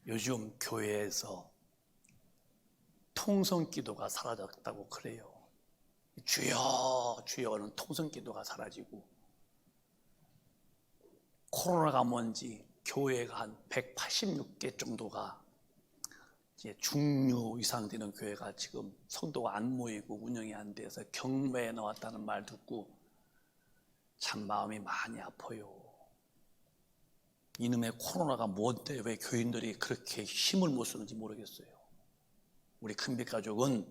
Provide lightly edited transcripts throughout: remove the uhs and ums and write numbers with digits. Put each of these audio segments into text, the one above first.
요즘 교회에서 통성기도가 사라졌다고 그래요. 주여 주여는 통성기도가 사라지고, 코로나가 뭔지 교회가 한 186개 정도가 이제 중류 이상 되는 교회가 지금 성도가 안 모이고 운영이 안 돼서 경매에 나왔다는 말 듣고 참 마음이 많이 아파요. 이놈의 코로나가 뭔데 왜 교인들이 그렇게 힘을 못 쓰는지 모르겠어요. 우리 큰빛 가족은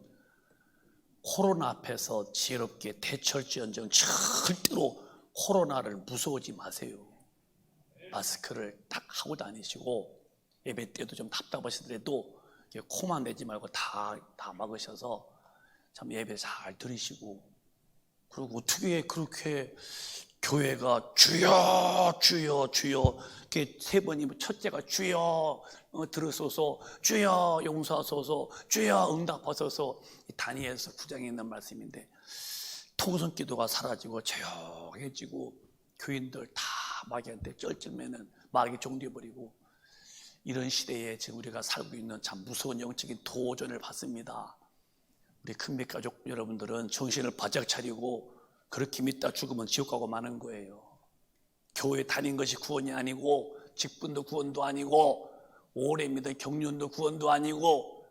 코로나 앞에서 지혜롭게 대처할지언정 절대로 코로나를 무서워하지 마세요. 마스크를 딱 하고 다니시고, 예배 때도 좀 답답하시더라도 코만 내지 말고 다 막으셔서 참 예배 잘 들으시고, 그리고 어떻게 그렇게 교회가 주여 주여 주여 이렇게 세 번이면, 첫째가 주여 들으소서, 주여 용서하소서, 주여 응답하소서, 다니엘서 9장에 있는 말씀인데, 통성기도가 사라지고 조용해지고 교인들 다 마귀한테 쩔쩔매는 마귀 종되어버리고, 이런 시대에 지금 우리가 살고 있는 참 무서운 영적인 도전을 받습니다. 우리 큰빛 가족 여러분들은 정신을 바짝 차리고, 그렇게 믿다 죽으면 지옥 가고 마는 거예요. 교회 다닌 것이 구원이 아니고, 직분도 구원도 아니고, 오래 믿은 경륜도 구원도 아니고,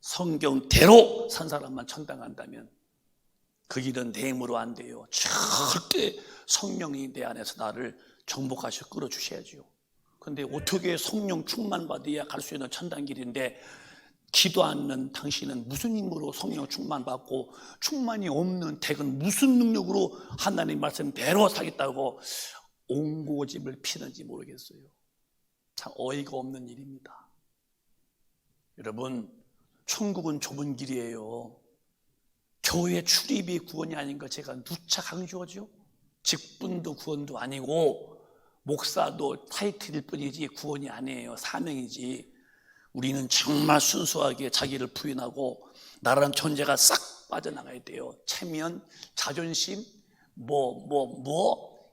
성경대로 산 사람만 천당 간다면 그 길은 내 힘으로 안 돼요. 절대 성령이 내 안에서 나를 정복하셔 끌어주셔야죠. 그런데 어떻게 성령 충만 받아야 갈 수 있는 천당 길인데, 기도 않는 당신은 무슨 힘으로 성령 충만 받고, 충만이 없는 댁은 무슨 능력으로 하나님 말씀대로 살겠다고 옹고집을 피는지 모르겠어요. 참 어이가 없는 일입니다. 여러분, 천국은 좁은 길이에요. 교회 출입이 구원이 아닌 거 제가 누차 강조하죠. 직분도 구원도 아니고, 목사도 타이틀일 뿐이지 구원이 아니에요. 사명이지. 우리는 정말 순수하게 자기를 부인하고 나라는 존재가 싹 빠져나가야 돼요. 체면, 자존심,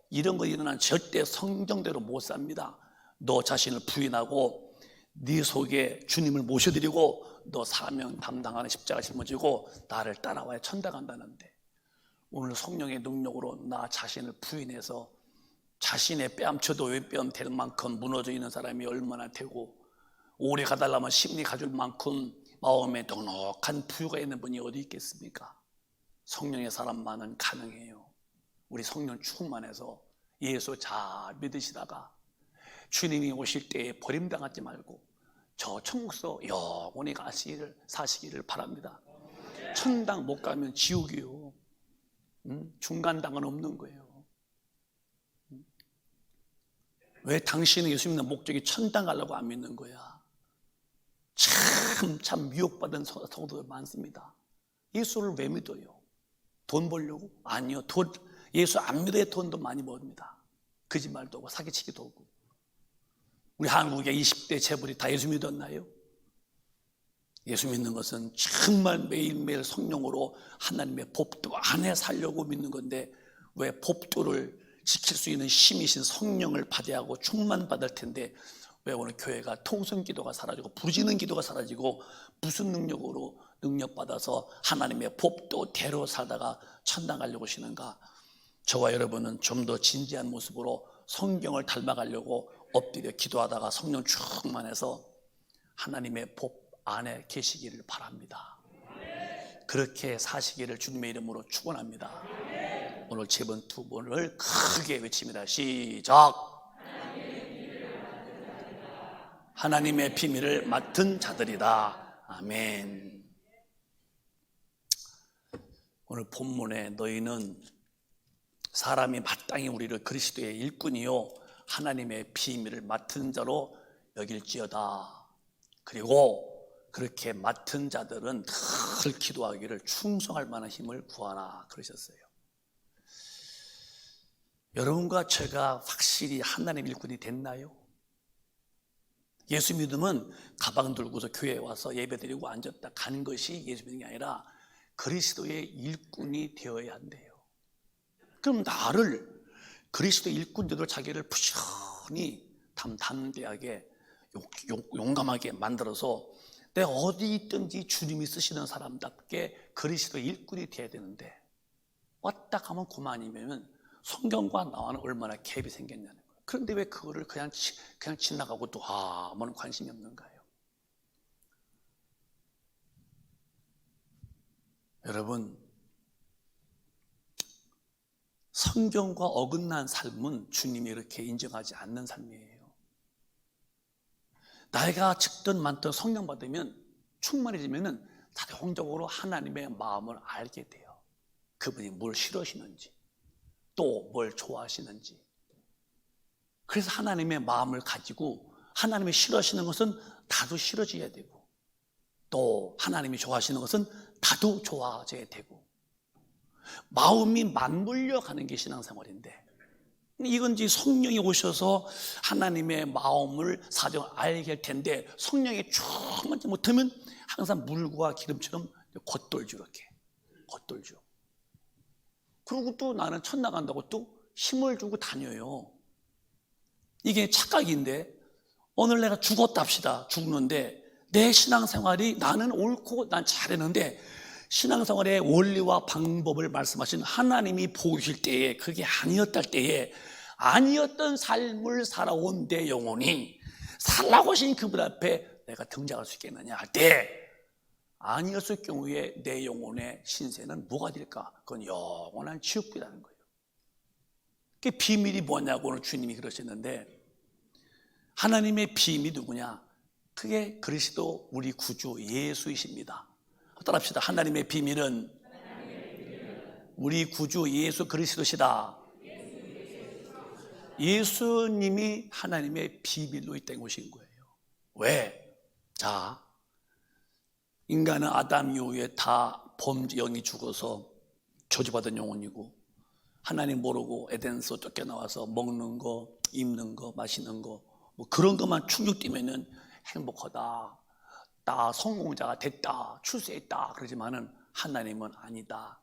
이런 거 일어나면 절대 성경대로 못 삽니다. 너 자신을 부인하고 네 속에 주님을 모셔드리고, 너 사명 담당하는 십자가 짊어지고 나를 따라와야 천당 간다는데, 오늘 성령의 능력으로 나 자신을 부인해서 자신의 뺨쳐도 윗뺨 될 만큼 무너져 있는 사람이 얼마나 되고, 오래 가달라면 심리 가질 만큼 마음에 넉넉한 부유가 있는 분이 어디 있겠습니까? 성령의 사람만은 가능해요. 우리 성령 충만해서 예수 잘 믿으시다가 주님이 오실 때에 버림당하지 말고 저 천국서 영원히 사시기를 바랍니다. 천당 못 가면 지옥이요. 중간당은 없는 거예요. 왜 당신은 예수 믿는 목적이 천당 가려고 안 믿는 거야? 참 미혹받은 성도들 많습니다. 예수를 왜 믿어요? 돈 벌려고? 아니요. 예수 안 믿어야 돈도 많이 벌입니다. 거짓말도 하고 사기치기도 하고. 우리 한국의 20대 재벌이 다 예수 믿었나요? 예수 믿는 것은 정말 매일매일 성령으로 하나님의 법도 안에 살려고 믿는 건데, 왜 법도를 지킬 수 있는 힘이신 성령을 받아야 하고 충만받을 텐데, 왜 오늘 교회가 통성기도가 사라지고 부르짖는 기도가 사라지고, 무슨 능력으로 능력받아서 하나님의 법도대로 살다가 천당 가려고 하시는가? 저와 여러분은 좀 더 진지한 모습으로 성경을 닮아가려고 엎드려 기도하다가 성령 충만해서 하나님의 법 안에 계시기를 바랍니다. 그렇게 사시기를 주님의 이름으로 축원합니다. 오늘 제번 두 번을 크게 외칩니다. 시작. 하나님의 비밀을 맡은 자들이다. 아멘. 오늘 본문에 너희는 사람이 마땅히 우리를 그리스도의 일꾼이요 하나님의 비밀을 맡은 자로 여길지어다. 그리고 그렇게 맡은 자들은 늘 기도하기를 충성할 만한 힘을 구하라 그러셨어요. 여러분과 제가 확실히 하나님의 일꾼이 됐나요? 예수 믿으면 가방 들고서 교회에 와서 예배드리고 앉았다 가는 것이 예수 믿는 게 아니라 그리스도의 일꾼이 되어야 한대요. 그럼 나를 그리스도의 일꾼들도 자기를 부지런히 담대하게 용감하게 만들어서 내가 어디 있든지 주님이 쓰시는 사람답게 그리스도 일꾼이 돼야 되는데 왔다 가면 그만이면 성경과 나와는 얼마나 갭이 생겼냐는 거예요. 그런데 왜 그거를 그냥 지나가고 또 아무런 관심이 없는가요? 여러분, 성경과 어긋난 삶은 주님이 이렇게 인정하지 않는 삶이에요. 나이가 적든 많든 성령 받으면 충만해지면 자동적으로 하나님의 마음을 알게 돼요. 그분이 뭘 싫어하시는지 또 뭘 좋아하시는지. 그래서 하나님의 마음을 가지고 하나님이 싫어하시는 것은 다도 싫어져야 되고 또 하나님이 좋아하시는 것은 다도 좋아져야 되고 마음이 맞물려 가는 게 신앙생활인데 이건 이제 성령이 오셔서 하나님의 마음을 사정을 알게 할 텐데 성령이 충만치 못하면 항상 물과 기름처럼 겉돌죠. 이렇게 겉돌죠. 그리고 또 나는 천 나간다고 또 힘을 주고 다녀요. 이게 착각인데 오늘 내가 죽었다 합시다. 죽는데 내 신앙생활이 나는 옳고 난 잘했는데 신앙생활의 원리와 방법을 말씀하신 하나님이 보실 때에 그게 아니었다 할 때에 아니었던 삶을 살아온 내 영혼이 살라고 하신 그분 앞에 내가 등장할 수 있겠느냐 할 때 아니었을 경우에 내 영혼의 신세는 뭐가 될까? 그건 영원한 지옥이라는 거예요. 그 비밀이 뭐냐고 오늘 주님이 그러셨는데 하나님의 비밀이 누구냐? 그게 그리스도 우리 구주 예수이십니다. 따라합시다. 하나님의 비밀은 우리 구주 예수 그리스도시다. 예수님이 하나님의 비밀로 이 땅에 오신 거예요. 왜? 자, 인간은 아담 이후에 다 범죄 영이 죽어서 저주받은 영혼이고 하나님 모르고 에덴에서 쫓겨나와서 먹는 거, 입는 거, 마시는 거 뭐 그런 것만 충족되면은 행복하다. 나 성공자가 됐다. 출세했다. 그러지만은 하나님은 아니다.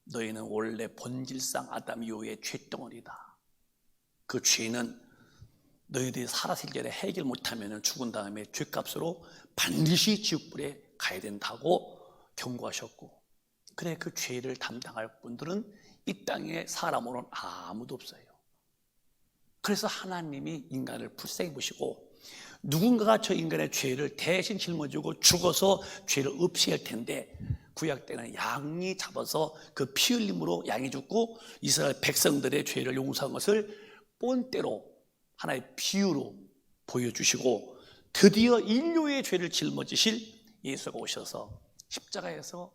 너희는 원래 본질상 아담 이후의 죄덩어리다. 그 죄는 너희들이 살았을 때 해결 못하면 죽은 다음에 죄값으로 반드시 지옥불에 가야 된다고 경고하셨고 그래 그 죄를 담당할 분들은 이 땅에 사람으로는 아무도 없어요. 그래서 하나님이 인간을 불쌍히 보시고 누군가가 저 인간의 죄를 대신 짊어지고 죽어서 죄를 없애야 할 텐데 구약 때는 양이 잡아서 그 피 흘림으로 양이 죽고 이스라엘 백성들의 죄를 용서한 것을 본때로 하나의 비유로 보여주시고 드디어 인류의 죄를 짊어지실 예수가 오셔서 십자가에서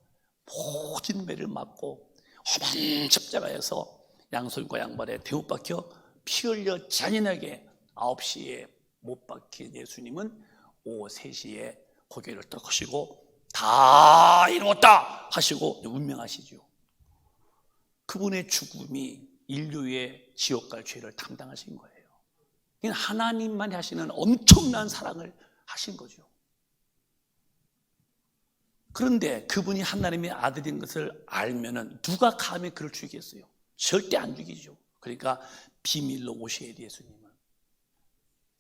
모진 매를 맞고 험한 십자가에서 양손과 양발에 대못 박혀 피 흘려 잔인하게 9시에 못 박힌 예수님은 오후 3시에 고개를 떨구시고 다 이루었다 하시고 운명하시죠. 그분의 죽음이 인류의 지옥 갈 죄를 담당하신 거예요. 하나님만이 하시는 엄청난 사랑을 하신 거죠. 그런데 그분이 하나님의 아들인 것을 알면은 누가 감히 그를 죽이겠어요? 절대 안 죽이죠. 그러니까 비밀로 오셔야 돼 예수님은.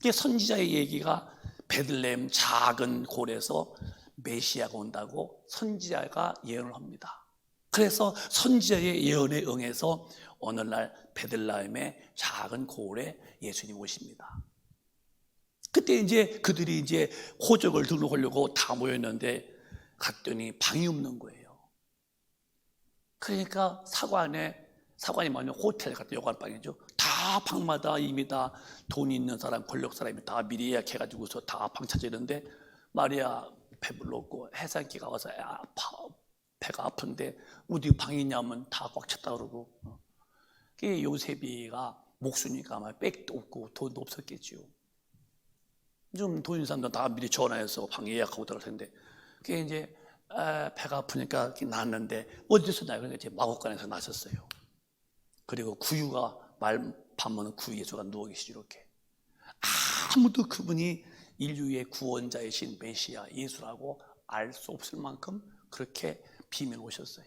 이게 선지자의 얘기가 베들레헴 작은 골에서 메시아가 온다고 선지자가 예언을 합니다. 그래서 선지자의 예언에 응해서 오늘날 베들레헴의 작은 고을에 예수님 오십니다. 그때 이제 그들이 이제 호적을 등록하려고 다 모였는데 갔더니 방이 없는 거예요. 그러니까 사관이 뭐냐면 호텔 같은 여관방이죠. 다 방마다 이미 다 돈 있는 사람, 권력 사람이 다 미리 예약해가지고서 다 방 찾았는데 마리아 배불렀고 해산기가 와서 배가 아픈데 어디 방이 있냐면 다 꽉 찼다 그러고 그게 요셉이가 목수니까 아마 백도 없고 돈도 없었겠죠. 좀 돈 있는 사람들 다 미리 전화해서 방 예약하고 들어갈 텐데 그게 이제 배가 아프니까 났는데 어디서 나요? 그러니까 이제 마곡간에서 나셨어요. 그리고 구유가 밤에는 구유 예수가 누워 계시죠. 이렇게 아무도 그분이 인류의 구원자이신 메시아 예수라고 알 수 없을 만큼 그렇게 비밀 오셨어요.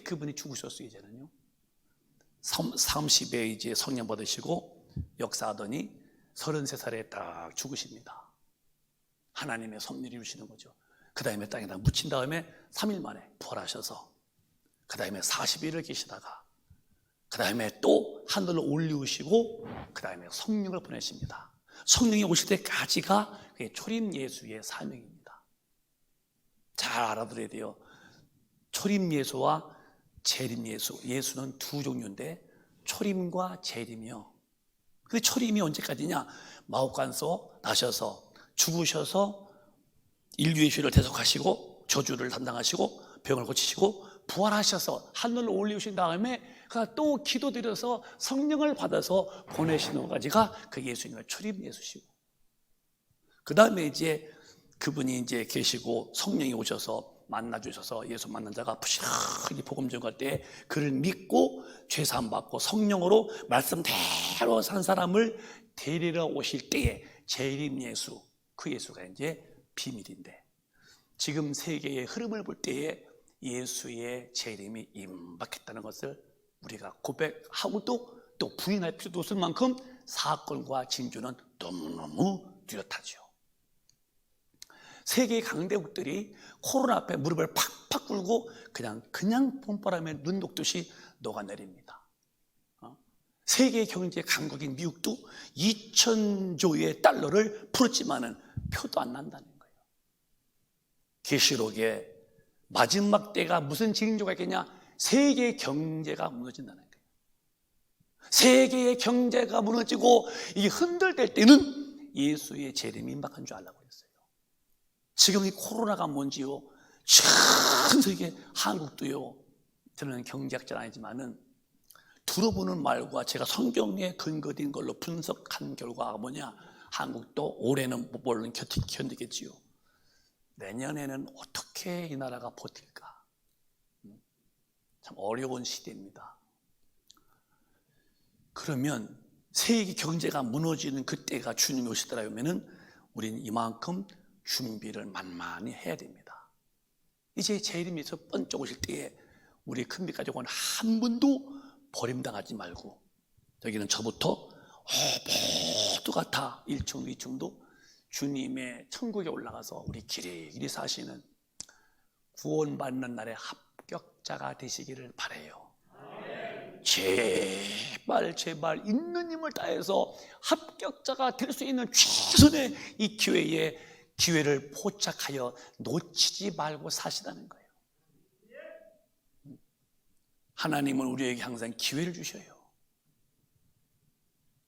그분이 죽으셨어요. 이제는요 30에 이제 성령 받으시고 역사하더니 33살에 딱 죽으십니다. 하나님의 섭리를 이루시는 거죠. 그 다음에 땅에다 묻힌 다음에 3일 만에 부활하셔서 그 다음에 40일을 계시다가 그 다음에 또 하늘로 올리우시고 그 다음에 성령을 보내십니다. 성령이 오실 때까지가 초림 예수의 사명입니다. 잘 알아들어야 돼요. 초림 예수와 재림 예수, 예수는 두 종류인데 초림과 재림이요. 근데 초림이 언제까지냐? 마옥간서 나셔서 죽으셔서 인류의 죄를 대속하시고 저주를 담당하시고 병을 고치시고 부활하셔서 하늘로 올리우신 다음에 또 기도드려서 성령을 받아서 보내시는 것까지가 그 예수님의 초림 예수시고, 그 다음에 이제 그분이 이제 계시고 성령이 오셔서 만나주셔서 예수 만난 자가 부지런히 복음 전할 때 그를 믿고 죄사함 받고 성령으로 말씀대로 산 사람을 데리러 오실 때에 재림 예수, 그 예수가 이제 비밀인데, 지금 세계의 흐름을 볼 때에 예수의 재림이 임박했다는 것을 우리가 고백하고도 또 부인할 필요도 없을 만큼 사건과 진주는 너무너무 뚜렷하죠. 세계 강대국들이 코로나 앞에 무릎을 팍팍 꿇고 그냥 봄바람에 눈 녹듯이 녹아내립니다. 세계 경제 강국인 미국도 2,000조의 달러를 풀었지만은 표도 안 난다는 거예요. 계시록에 마지막 때가 무슨 징조가 있겠냐? 세계 경제가 무너진다는 거예요. 세계의 경제가 무너지고 이게 흔들될 때는 예수의 재림이 임박한 줄 알라고 했어요. 지금 이 코로나가 뭔지요, 전 세계, 한국도요, 저는 경제학자는 아니지만은 들어보는 말과 제가 성경에 근거된 걸로 분석한 결과가 뭐냐? 한국도 올해는 물론 견디겠지요. 내년에는 어떻게 이 나라가 버틸까? 참 어려운 시대입니다. 그러면 세계 경제가 무너지는 그때가 주님이 오시더라 하면은 우리는 이만큼 준비를 만만히 해야 됩니다. 이제 재림에서 번쩍 오실 때에 우리 큰빛 가족은 한 분도 버림당하지 말고, 여기는 저부터 모두가 다 1층도 2층도 주님의 천국에 올라가서 우리 길이 사시는 구원받는 날의 합격자가 되시기를 바라요. 제발 있는 힘을 다해서 합격자가 될 수 있는 최선의 이 기회를 포착하여 놓치지 말고 사시라는 거예요. 하나님은 우리에게 항상 기회를 주셔요.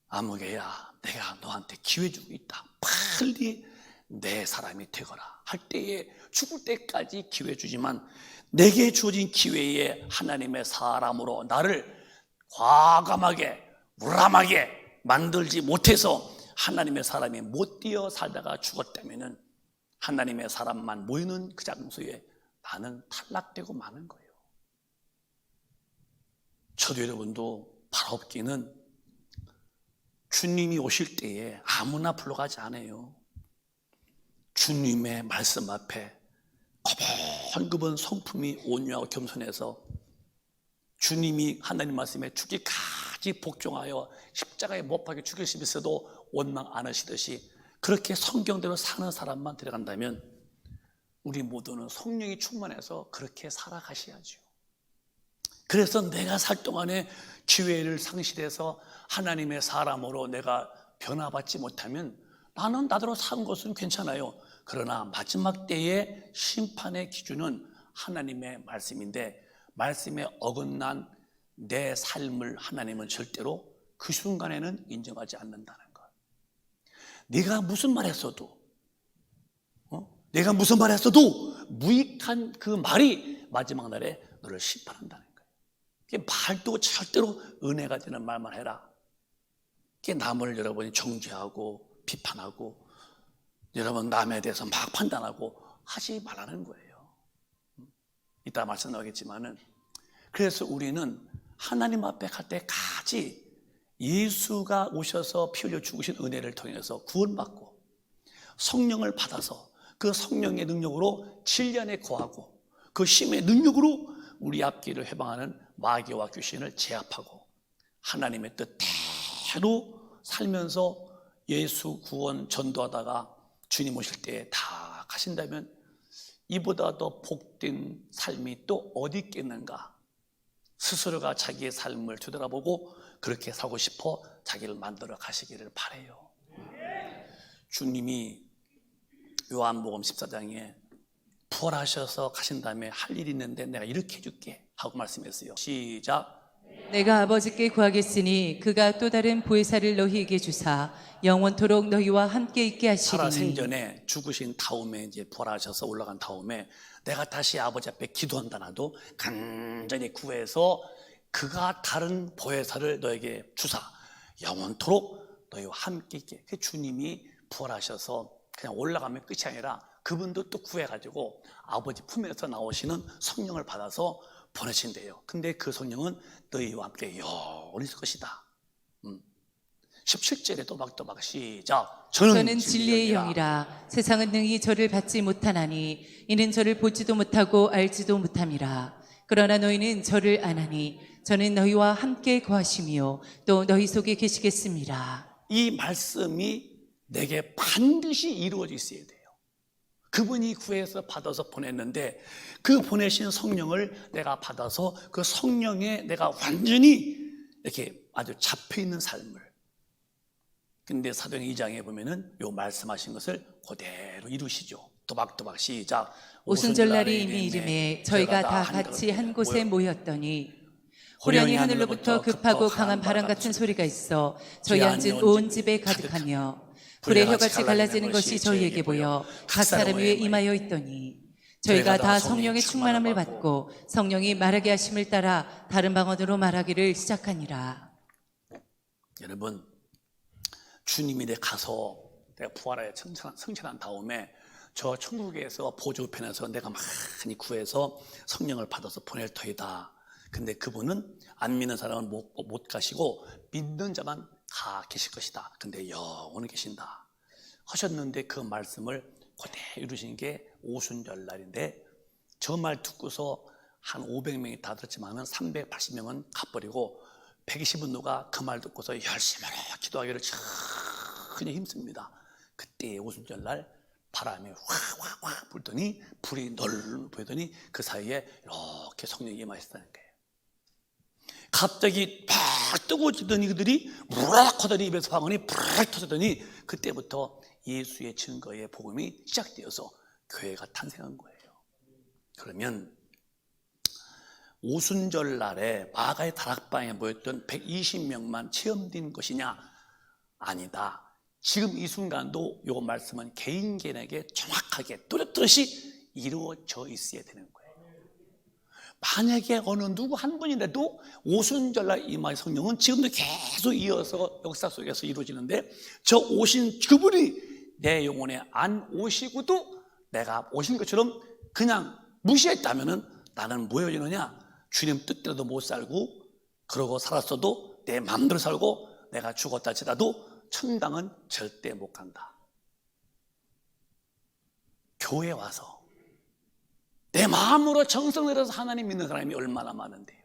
아무개야, 내가 너한테 기회 주고 있다. 빨리 내 사람이 되거라 할 때에 죽을 때까지 기회 주지만, 내게 주어진 기회에 하나님의 사람으로 나를 과감하게 무람하게 만들지 못해서 하나님의 사람이 못 뛰어 살다가 죽었다면은 하나님의 사람만 모이는 그 장소에 나는 탈락되고 마는 거예요. 저도 여러분도 발업기는 주님이 오실 때에 아무나 불러가지 않아요. 주님의 말씀 앞에 거분거분 성품이 온유하고 겸손해서 주님이 하나님 말씀에 죽기까지 복종하여 십자가에 못 박혀 죽으시면서도 원망 안 하시듯이 그렇게 성경대로 사는 사람만 데려간다면 우리 모두는 성령이 충만해서 그렇게 살아가셔야죠. 그래서 내가 살 동안에 기회를 상실해서 하나님의 사람으로 내가 변화받지 못하면 나는 나대로 산 것은 괜찮아요. 그러나 마지막 때의 심판의 기준은 하나님의 말씀인데, 말씀에 어긋난 내 삶을 하나님은 절대로 그 순간에는 인정하지 않는다는 것. 내가 무슨 말 했어도 무익한 그 말이 마지막 날에 너를 심판한다는 거예요. 말도 절대로 은혜가 되는 말만 해라. 남을 여러분이 정죄하고 비판하고 여러분 남에 대해서 막 판단하고 하지 말라는 거예요. 이따 말씀 나오겠지만은, 그래서 우리는 하나님 앞에 갈 때까지 예수가 오셔서 피 흘려 죽으신 은혜를 통해서 구원받고 성령을 받아서 그 성령의 능력으로 7년에 거하고 그 심의 능력으로 우리 앞길을 해방하는 마귀와 귀신을 제압하고 하나님의 뜻대로 살면서 예수 구원 전도하다가 주님 오실 때 다 가신다면 이보다 더 복된 삶이 또 어디 있겠는가? 스스로가 자기의 삶을 되돌아보고 그렇게 살고 싶어 자기를 만들어 가시기를 바라요. 주님이 요한복음 14장에 부활하셔서 가신 다음에 할 일이 있는데 내가 이렇게 해줄게 하고 말씀했어요. 시작. 내가 아버지께 구하겠으니 그가 또 다른 보혜사를 너희에게 주사 영원토록 너희와 함께 있게 살아 하시리니. 생전에 죽으신 다음에 이제 부활하셔서 올라간 다음에 내가 다시 아버지 앞에 기도한다 나도 간절히 구해서 그가 다른 보혜사를 너에게 주사 영원토록 너희와 함께 있게. 주님이 부활하셔서 그냥 올라가면 끝이 아니라 그분도 또 구해가지고 아버지 품에서 나오시는 성령을 받아서 보내신대요. 근데 그 성령은 너희와 함께 영원히 있을 것이다. 17절에 또박또박 시작. 저는 진리의 영이라 세상은 능히 저를 받지 못하나니 이는 저를 보지도 못하고 알지도 못함이라. 그러나 너희는 저를 아나니 저는 너희와 함께 거하시며 또 너희 속에 계시겠습니다. 이 말씀이 내게 반드시 이루어져 있어야 돼요. 그분이 구해서 받아서 보냈는데 그 보내신 성령을 내가 받아서 그 성령에 내가 완전히 이렇게 아주 잡혀있는 삶을. 근데 사도행 2장에 보면은 요 말씀하신 것을 그대로 이루시죠. 또박또박 시작. 오순절날이 이미 이름에 저희가 다 같이 한 곳에 모였더니 호련히 하늘로부터 급하고 강한 바람 같은 소리가 있어 저희 앉은 온 집에 가득하며 불의 혀같이 갈라지는 것이 저희에게 보여 각 사람 위에 임하여 있더니 저희가 다 성령의 충만함을 받고 성령이 말하게 하심을 따라 다른 방언으로 말하기를 시작하니라. 여러분, 주님이 내 가서 내가 부활하여 성천한 다음에 저 천국에서 보조편에서 내가 많이 구해서 성령을 받아서 보낼 터이다. 근데 그분은 안 믿는 사람은 못 가시고 믿는 자만 가 계실 것이다. 근데 영원히 계신다 하셨는데 그 말씀을 그대로 이루신 게 오순절 날인데 저 말 듣고서 한 500명이 다 들었지만은 380명은 가버리고 120은 누가 그 말 듣고서 열심히 기도하기를 전혀 힘씁니다. 그때 오순절 날 바람이 확 불더니 불이 널 보이더니 그 사이에 이렇게 성령이 임하셨다는 거예요. 갑자기 팍 뜨거워지더니 그들이 무락 하더니 입에서 방언이 팍 터지더니 그때부터 예수의 증거의 복음이 시작되어서 교회가 탄생한 거예요. 그러면 오순절 날에 마가의 다락방에 모였던 120명만 체험된 것이냐? 아니다. 지금 이 순간도 이 말씀은 개인 개인에게 정확하게 뚜렷이 이루어져 있어야 되는 거예요. 만약에 어느 누구 한 분이라도 오순절날 임할 성령은 지금도 계속 이어서 역사 속에서 이루어지는데 저 오신 그분이 내 영혼에 안 오시고도 내가 오신 것처럼 그냥 무시했다면 나는 뭐 해지느냐? 주님 뜻대로도 못 살고 그러고 살았어도 내 마음대로 살고 내가 죽었다 치더라도 천당은 절대 못 간다. 교회 와서 내 마음으로 정성을 들여서 하나님 믿는 사람이 얼마나 많은데요.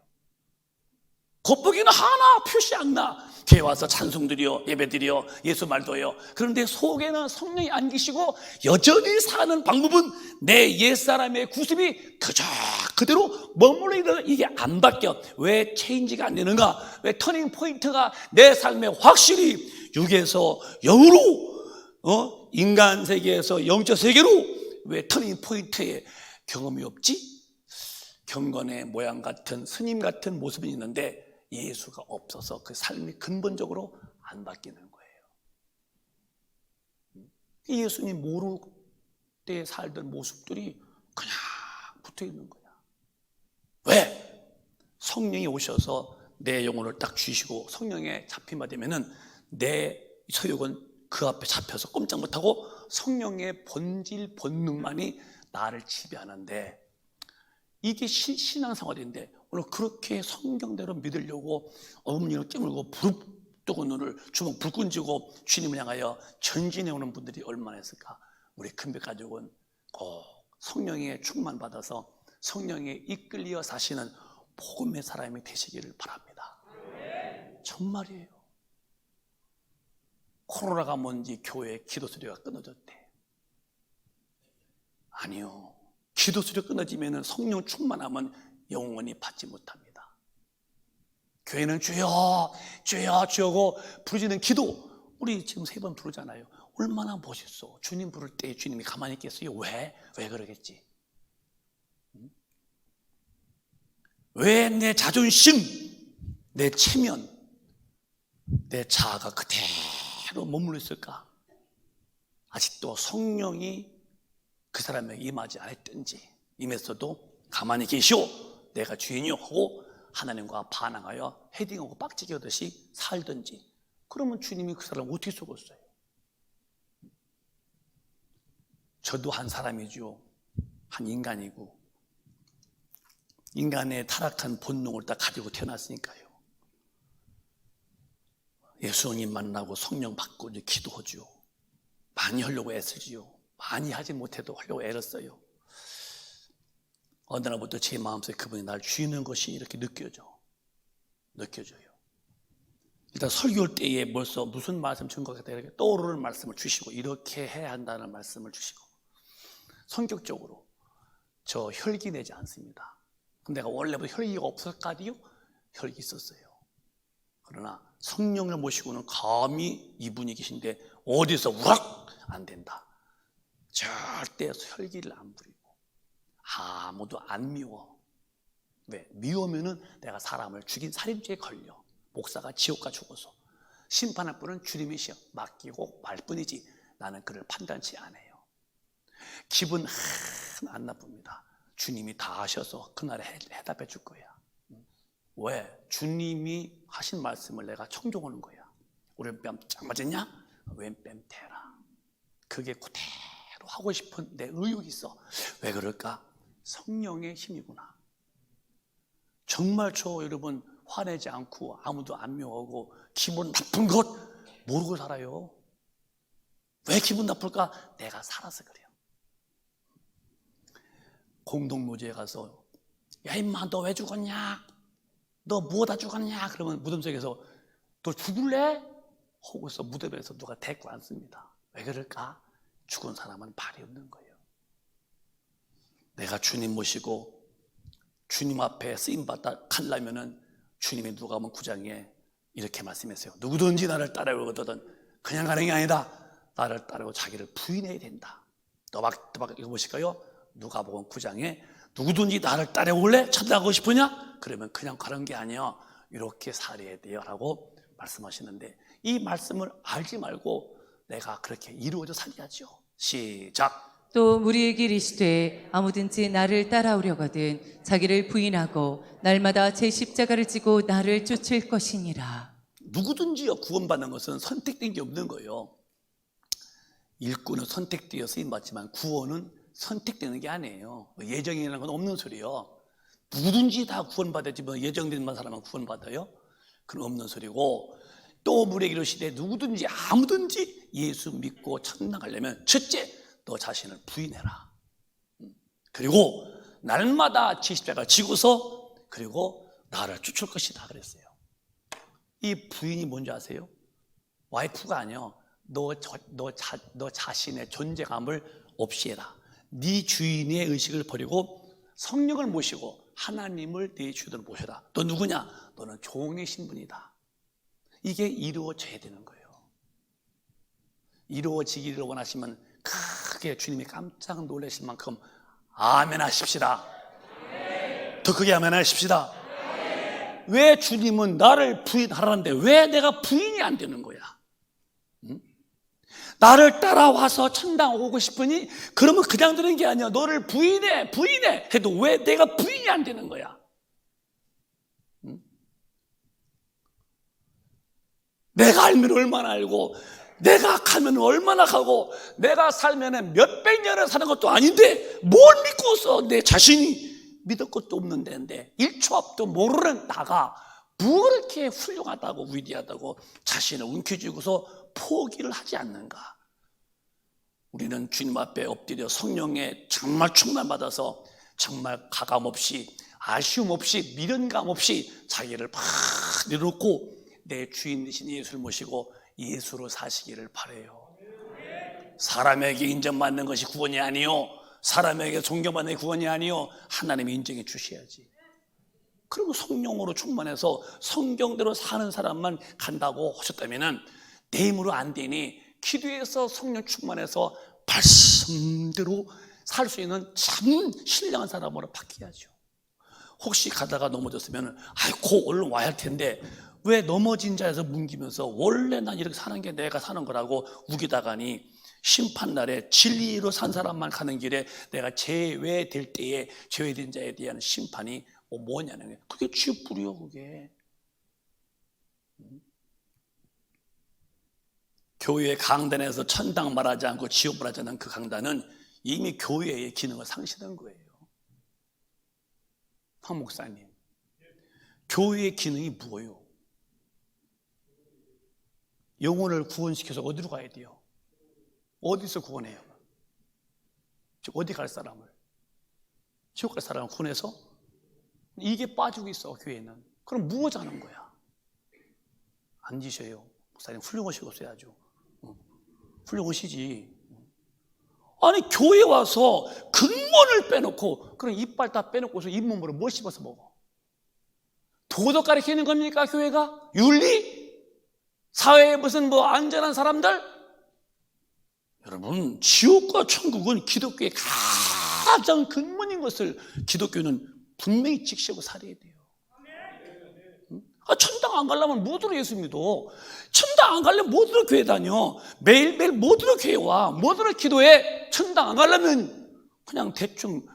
겉보기는 하나 표시 안 나. 교회 와서 찬송 드려, 예배 드려, 예수 말도요. 그런데 속에는 성령이 안 계시고 여전히 사는 방법은 내 옛사람의 구습이 그대로 머물러 있는 이게 안 바뀌어. 왜 체인지가 안 되는가? 왜 터닝 포인트가 내 삶에 확실히 육에서 영으로 인간 세계에서 영적 세계로 왜 터닝 포인트에 경험이 없지? 경건의 모양 같은 스님 같은 모습이 있는데 예수가 없어서 그 삶이 근본적으로 안 바뀌는 거예요. 예수님 모를 때 살던 모습들이 그냥 붙어 있는 거야. 왜? 성령이 오셔서 내 영혼을 딱 쥐시고 성령에 잡히면 되면은 내 소욕은 그 앞에 잡혀서 꼼짝 못하고 성령의 본질 본능만이 나를 지배하는데 이게 신앙생활인데 오늘 그렇게 성경대로 믿으려고 어금니를 깨물고 부릅뜨고 눈을 주먹 불끈 쥐고 주님을 향하여 전진해 오는 분들이 얼마나 있을까? 우리 큰백가족은 꼭 성령의 충만받아서 성령에 이끌려 사시는 복음의 사람이 되시기를 바랍니다. 정말이에요. 코로나가 뭔지 교회 기도 소리가 끊어졌대. 아니요. 기도 소리가 끊어지면 성령 충만하면 영원히 받지 못합니다. 교회는 주여 주여 주여고 부르짖는 기도, 우리 지금 3번 부르잖아요. 얼마나 멋있어. 주님 부를 때 주님이 가만히 있겠어요? 왜 그러겠지? 왜 내 자존심, 내 체면, 내 자아가 그대로 머물러 있을까? 아직도 성령이 그 사람에게 임하지 않았든지, 임했어도 가만히 계시오, 내가 주인이요 하고 하나님과 반항하여 헤딩하고 빡치게 하듯이 살든지, 그러면 주님이 그 사람을 어떻게 속였어요? 저도 한 사람이죠. 한 인간이고, 인간의 타락한 본능을 다 가지고 태어났으니까요. 예수님 만나고 성령 받고 이제 기도하죠. 많이 하려고 애쓰지요. 많이 하지 못해도 하려고 애를 써요. 어느 날부터 제 마음속에 그분이 날 주는 것이 이렇게 느껴져요. 일단 설교할 때에 벌써 무슨 말씀 준 것 같다 이렇게 떠오르는 말씀을 주시고, 이렇게 해야 한다는 말씀을 주시고, 성격적으로 저 혈기 내지 않습니다. 내가 원래부터 혈기가 없을까디요? 혈기 있었어요. 그러나 성령을 모시고는 감히 이분이 계신데 어디서 우락 안 된다. 절대 혈기를 안 부리고 아무도 안 미워. 왜? 미우면은 내가 사람을 죽인 살인죄에 걸려. 목사가 지옥가 죽어서 심판할 분은 주님이시여 맡기고 말 뿐이지 나는 그를 판단치 않아요. 기분 안 나쁩니다. 주님이 다 하셔서 그날에 해답해 줄 거야. 왜? 주님이 하신 말씀을 내가 청종하는 거야. 오른뺨 짱 맞았냐? 왼뺨 대라. 그게 그대로 하고 싶은 내 의욕이 있어. 왜 그럴까? 성령의 힘이구나. 정말 저 여러분 화내지 않고 아무도 안 미워하고 기분 나쁜 것 모르고 살아요. 왜 기분 나쁠까? 내가 살아서 그래요. 공동묘지에 가서 야 임마 너 왜 죽었냐? 너 뭐다 죽었냐? 그러면 무덤 속에서 너 죽을래? 하고서 무덤에서 누가 데리고 앉습니다. 왜 그럴까? 죽은 사람은 발이 없는 거예요. 내가 주님 모시고 주님 앞에 쓰임받아 가려면은 주님이 누가복음 9장에 이렇게 말씀했어요. 누구든지 나를 따라오거든 그냥 가는 게 아니다. 나를 따르고 자기를 부인해야 된다. 또박 읽어보실까요? 누가복음 9장에 누구든지 나를 따라올래? 찾아가고 싶으냐? 그러면 그냥 가는 게 아니야. 이렇게 살아야 돼요 라고 말씀하시는데, 이 말씀을 알지 말고 내가 그렇게 이루어져 살려야죠. 시작. 또 무리에게 이르시되 아무든지 나를 따라오려거든 자기를 부인하고 날마다 제 십자가를 지고 나를 쫓을 것이니라. 누구든지요, 구원받는 것은 선택된 게 없는 거예요. 일꾼은 선택되어 쓰임받지만 구원은 선택되는 게 아니에요. 예정이라는 건 없는 소리예요. 누구든지 다 구원받아야지 뭐 예정된 사람은 구원받아요? 그건 없는 소리고, 또 무리에게 이르시되 누구든지 아무든지 예수 믿고 천당 가려면 첫째 너 자신을 부인해라. 그리고 날마다 제 십자가 지고서 그리고 나를 쫓을 것이다 그랬어요. 이 부인이 뭔지 아세요? 와이프가 아니요. 너 자신의 존재감을 없이 해라. 네 주인의 의식을 버리고 성령을 모시고 하나님을 네 주인으로 모셔라. 너 누구냐? 너는 종의 신분이다. 이게 이루어져야 되는 거예요. 이루어지기를 원하시면 크게 주님이 깜짝 놀라실 만큼 아멘 하십시다. 더 크게 아멘 하십시다. 왜 주님은 나를 부인하라는데 왜 내가 부인이 안 되는 거야? 나를 따라와서 천당 오고 싶으니 그러면 그냥 되는 게 아니야. 너를 부인해 해도 왜 내가 부인이 안 되는 거야? 내가 알면 얼마나 알고 내가 가면 얼마나 가고 내가 살면 몇백 년을 사는 것도 아닌데 뭘 믿고서 내 자신이 믿을 것도 없는 데인데 1초 앞도 모르는 나가 뭐 이렇게 훌륭하다고 위대하다고 자신을 움켜쥐고서 포기를 하지 않는가? 우리는 주님 앞에 엎드려 성령에 정말 충만받아서 정말 가감 없이 아쉬움 없이 미련감 없이 자기를 막 내려놓고 내 주인 되신 예수를 모시고 예수로 사시기를 바라요. 사람에게 인정받는 것이 구원이 아니요, 사람에게 존경받는 게 구원이 아니요, 하나님이 인정해 주셔야지. 그리고 성령으로 충만해서 성경대로 사는 사람만 간다고 하셨다면 내 힘으로 안 되니 기도해서 성령 충만해서 말씀대로 살 수 있는 참 신령한 사람으로 바뀌어야죠. 혹시 가다가 넘어졌으면 아이고 얼른 와야 할 텐데 왜 넘어진 자에서 뭉기면서 원래 난 이렇게 사는 게 내가 사는 거라고 우기다가니 심판날에 진리로 산 사람만 가는 길에 내가 제외될 때에 제외된 자에 대한 심판이 뭐냐는 게, 그게 지옥불이요. 그게 교회 강단에서 천당 말하지 않고 지옥 말하지 않는 그 강단은 이미 교회의 기능을 상실한 거예요. 한 목사님, 교회의 기능이 뭐예요? 영혼을 구원시켜서 어디로 가야 돼요? 어디서 구원해요? 어디 갈 사람을? 지옥 갈 사람을 구원해서? 이게 빠지고 있어, 교회는. 그럼 무엇 하는 거야? 앉으셔요. 목사님 훌륭하시고 써야죠. 훌륭하시지. 아니 교회 와서 근본을 빼놓고, 그럼 이빨 다 빼놓고서 잇몸으로 뭘 씹어서 먹어? 도덕 가르치는 겁니까 교회가? 윤리? 사회에 무슨 안전한 사람들? 여러분, 지옥과 천국은 기독교의 가장 근본인 것을 기독교는 분명히 직시하고 살아야 돼요. 천당 안 가려면 못 들어 예수 믿어. 천당 안 가려면 못 들어 교회 다녀. 매일매일 못 들어 교회 와. 못 들어 기도해. 천당 안 가려면 그냥 대충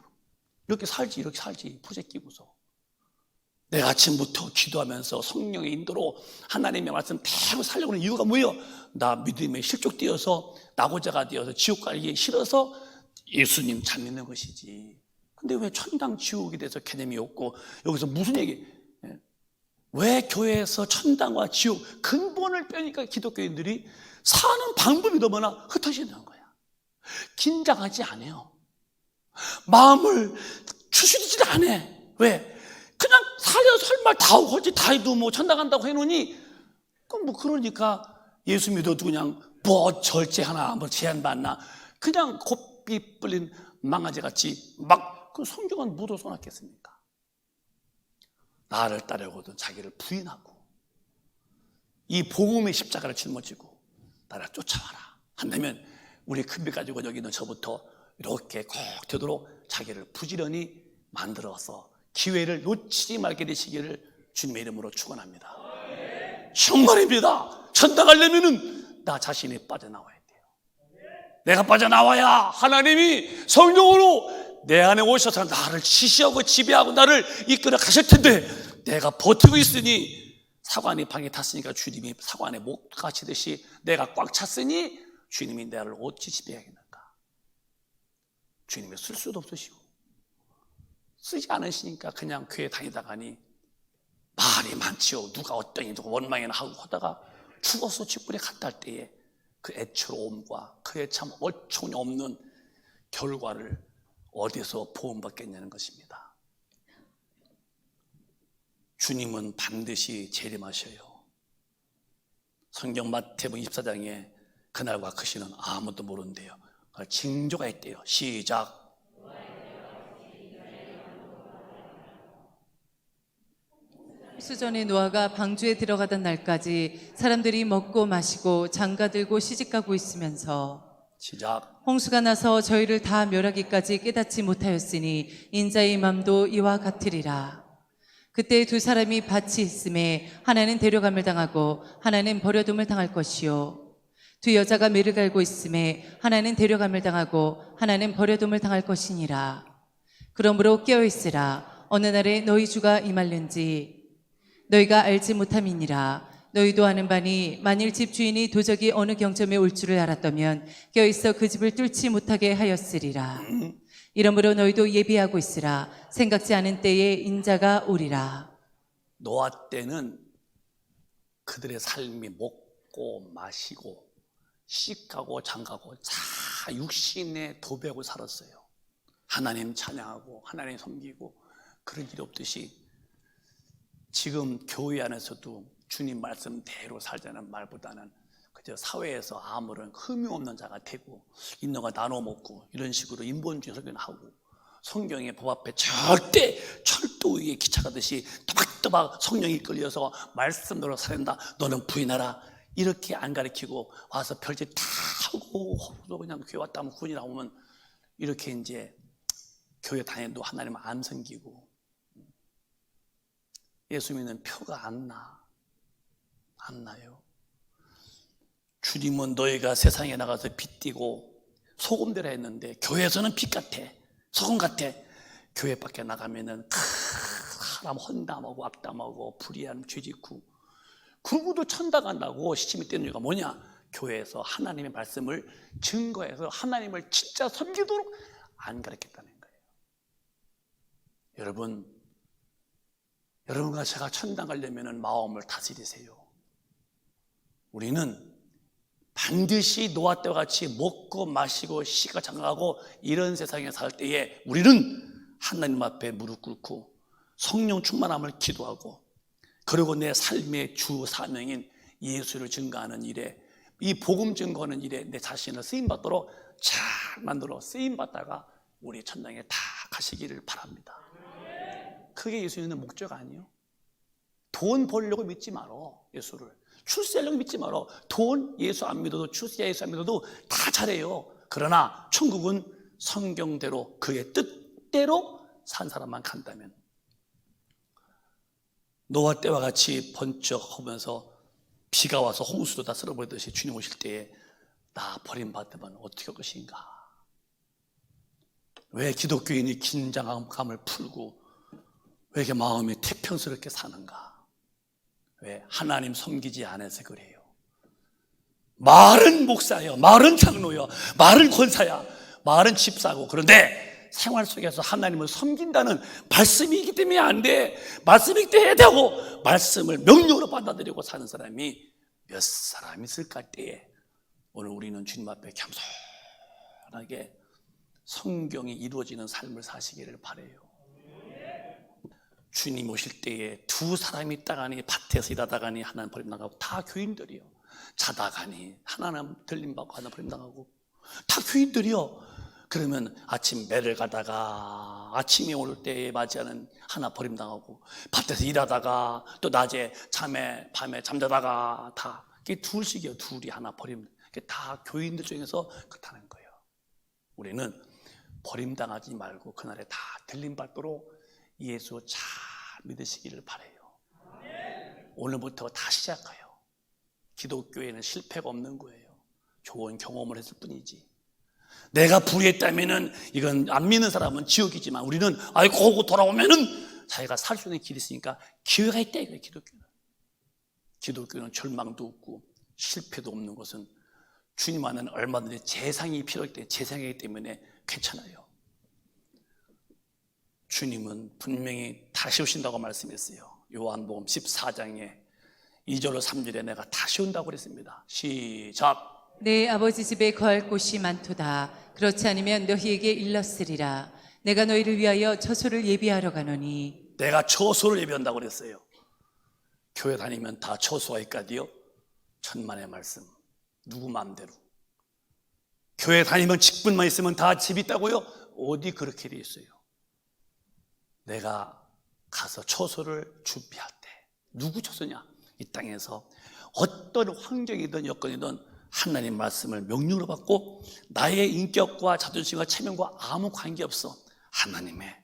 이렇게 살지 포제 끼고서. 내가 아침부터 기도하면서 성령의 인도로 하나님의 말씀 대고 살려고 하는 이유가 뭐예요? 나 믿음에 실족되어서 낙오자가 되어서 지옥 가기 싫어서 예수님 잘 믿는 것이지. 근데 왜 천당 지옥에 대해서 개념이 없고, 여기서 무슨 얘기? 왜 교회에서 천당과 지옥 근본을 빼니까 기독교인들이 사는 방법이 너무나 흩어지는 거야. 긴장하지 않아요. 마음을 추스리지 않아. 왜? 그냥 살려서 할 말 다 하지. 다 해도 천당 간다고 해놓으니 그러니까 예수 믿어도 그냥 절제 하나 제한받나 그냥 곱비 뿔린 망아지같이 그 성경은 못 써놨겠습니까? 나를 따르고도 자기를 부인하고 이 복음의 십자가를 짊어지고 나를 쫓아와라 한다면, 우리 큰빛 가지고 여기 있는 저부터 이렇게 꼭 되도록 자기를 부지런히 만들어서 기회를 놓치지 말게 되시기를 주님의 이름으로 축원합니다. 정말입니다. 천당 가려면은 나 자신이 빠져나와야 돼요. 내가 빠져나와야 하나님이 성령으로 내 안에 오셔서 나를 지시하고 지배하고 나를 이끌어 가실 텐데, 내가 버티고 있으니 사관이 방에 탔으니까 주님이 사관에 못 가시듯이 내가 꽉 찼으니 주님이 나를 어찌 지배하겠는가? 주님이 쓸 수도 없으시고 쓰지 않으시니까 그냥 교회 다니다가니 말이 많지요. 누가 어떠니 누가 원망이나 하고 하다가 죽어서 직분에 갔다 할 때에 그 애처로움과 그의 참 어처구니 없는 결과를 어디서 보험받겠냐는 것입니다. 주님은 반드시 재림하셔요. 성경 마태복음 24장에 그날과 그 시는 아무도 모른대요. 징조가 있대요. 시작. 수전에 노아가 방주에 들어가던 날까지 사람들이 먹고 마시고 장가들고 시집가고 있으면서 시작. 홍수가 나서 저희를 다 멸하기까지 깨닫지 못하였으니 인자의 맘도 이와 같으리라. 그때 두 사람이 밭이 있음에 하나는 데려감을 당하고 하나는 버려둠을 당할 것이요, 두 여자가 매를 갈고 있음에 하나는 데려감을 당하고 하나는 버려둠을 당할 것이니라. 그러므로 깨어있으라. 어느 날에 너희 주가 임할는지 너희가 알지 못함이니라. 너희도 아는 바니 만일 집주인이 도적이 어느 경점에 올 줄을 알았다면 껴있어 그 집을 뚫지 못하게 하였으리라. 이러므로 너희도 예비하고 있으라. 생각지 않은 때에 인자가 오리라. 노아 때는 그들의 삶이 먹고 마시고 씻가고 장가고 다 육신의 도배하고 살았어요. 하나님 찬양하고 하나님 섬기고 그런 일이 없듯이 지금 교회 안에서도 주님 말씀대로 살자는 말보다는 사회에서 아무런 흠이 없는 자가 되고 있는 거 나눠 먹고 이런 식으로 인본주의 설교는 하고 성경의 법 앞에 절대 철도 위에 기차 가듯이 또박또박 성령이 끌려서 말씀대로 살인다. 너는 부인하라. 이렇게 안 가르치고 와서 별짓 다 하고 또 그냥 교회 왔다 하면 군이 나오면 이렇게 이제 교회 다녀도 하나님 안 섬기고 예수 믿는 표가 안 나요. 주님은 너희가 세상에 나가서 빛 띠고 소금 되라 했는데 교회에서는 빛 같아, 소금 같아. 교회 밖에 나가면은 사람 헌담하고 악담하고 불의한 죄짓고 그러고도 천당 간다고 시침이 떼는 이유가 뭐냐? 교회에서 하나님의 말씀을 증거해서 하나님을 진짜 섬기도록 안 가르쳤다는 거예요. 여러분과 제가 천당 가려면 마음을 다스리세요. 우리는 반드시 노아 때와 같이 먹고 마시고 시가 장가고 이런 세상에 살 때에 우리는 하나님 앞에 무릎 꿇고 성령 충만함을 기도하고 그리고 내 삶의 주 사명인 예수를 증거하는 일에 이 복음 증거하는 일에 내 자신을 쓰임받도록 잘 만들어 쓰임받다가 우리 천당에 다 가시기를 바랍니다. 그게 예수님의 목적 아니에요? 돈 벌려고 믿지 말어. 예수를 출세하려고 믿지 말어. 돈 예수 안 믿어도 출세 예수 안 믿어도 다 잘해요. 그러나 천국은 성경대로 그의 뜻대로 산 사람만 간다면 노아 때와 같이 번쩍 하면서 비가 와서 홍수도 다 쓸어버리듯이 주님 오실 때에 나 버림받으면 어떻게 할 것인가? 왜 기독교인이 긴장감을 풀고 왜 이렇게 마음이 태평스럽게 사는가? 왜? 하나님 섬기지 않아서 그래요. 말은 목사요, 말은 장로요, 말은 권사야, 말은 집사고. 그런데 생활 속에서 하나님을 섬긴다는 말씀이기 때문에 안 돼. 말씀이기 때문에 해야 되고 말씀을 명령으로 받아들이고 사는 사람이 몇 사람 있을까 때에 오늘 우리는 주님 앞에 겸손하게 성경이 이루어지는 삶을 사시기를 바라요. 주님 오실 때에 두 사람이 따가니 밭에서 일하다가니 하나는 버림당하고 다 교인들이요. 자다가니 하나는 들림받고 하나 버림당하고 다 교인들이요. 그러면 아침 매를 가다가 아침이 올 때에 맞이하는 하나 버림당하고 밭에서 일하다가 또 낮에 밤에 잠자다가 다 이게 둘씩이요. 둘이 하나 버림. 다 교인들 중에서 그렇다는 거예요. 우리는 버림당하지 말고 그날에 다 들림받도록 예수 잘 믿으시기를 바라요. 오늘부터 다 시작해요. 기독교에는 실패가 없는 거예요. 좋은 경험을 했을 뿐이지. 내가 불의했다면은 이건 안 믿는 사람은 지옥이지만 우리는 아이고 돌아오면은 자기가 살 수 있는 길이 있으니까 기회가 있다 이거예요. 기독교는 절망도 없고 실패도 없는 것은 주님 안에는 얼마든지 재상이 필요할 때 재상이기 때문에 괜찮아요. 주님은 분명히 다시 오신다고 말씀했어요. 요한복음 14장에 2절로 3절에 내가 다시 온다고 그랬습니다. 시작. 내 아버지 집에 거할 곳이 많도다. 그렇지 않으면 너희에게 일렀으리라. 내가 너희를 위하여 처소를 예비하러 가노니. 내가 처소를 예비한다고 그랬어요. 교회 다니면 다 처소가 있까지요? 천만의 말씀. 누구 마음대로. 교회 다니면 직분만 있으면 다 집 있다고요? 어디 그렇게 돼 있어요? 내가 가서 처소를 준비할 때 누구 처소냐? 이 땅에서 어떤 환경이든 여건이든 하나님 말씀을 명령으로 받고 나의 인격과 자존심과 체면과 아무 관계없어 하나님의